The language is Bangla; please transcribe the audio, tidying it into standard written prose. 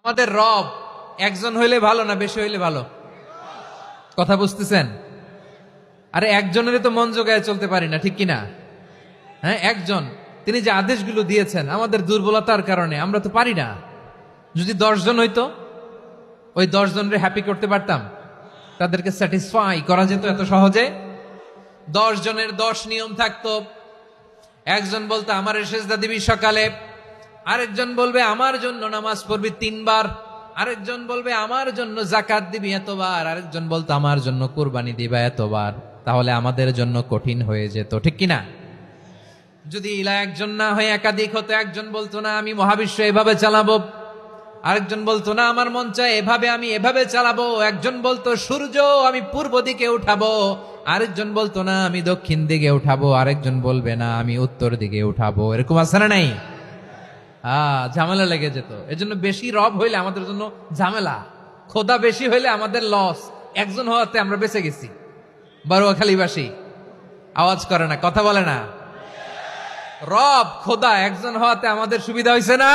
আমাদের রব একজন হইলে ভালো না বেশি হইলে ভালো? কথা বুঝতেছেন? আরে একজনের তো মন জোগায় চলতে পারি না, ঠিক কিনা? হ্যাঁ, একজন, তিনি যে আদেশগুলো দিয়েছেন আমাদের দুর্বলতার কারণে আমরা তো পারি না। যদি 10 জন হইতো, ওই 10 জনের হ্যাপি করতে পারতাম, তাদেরকে স্যাটিসফাই করা যেত এত সহজে? 10 জনের 10 নিয়ম থাকতো। একজন বলতো আমার সেজদা দিবি সকালে, আরেকজন বলবে আমার জন্য নামাজ পড়বি 3 বার, আরেকজন বলবে আমার জন্য যাকাত দিবি এতবার, আরেকজন বলতো আমার জন্য কুরবানি দিবা এতবার। তাহলে আমাদের জন্য কঠিন হয়ে যেত, ঠিক কিনা? যদি ইলা একজন না হয়ে একাধিক হতো, একজন বলতো না আমি মহাবিশ্ব এভাবে চালাবো, আরেকজন বলতো না আমার মন চায় এভাবে, আমি এভাবে চালাবো, একজন বলতো সূর্য আমি পূর্ব দিকে উঠাবো, আরেকজন বলতো না আমি দক্ষিণ দিকে উঠাবো, আরেকজন বলবে না আমি উত্তর দিকে উঠাবো। এরকম আছে না নাই? ঝামেলা লেগে যেত। এজন্য বেশি রব হইলে আমাদের জন্য ঝামেলা, খোদা বেশি হইলে আমাদের লস। একজন হওয়াতে আমরা বেঁচে গেছি। বারোয়াখালীবাসী আওয়াজ করে না, কথা বলে না। রব খোদা একজন হওয়াতে আমাদের সুবিধা হয়েছে না?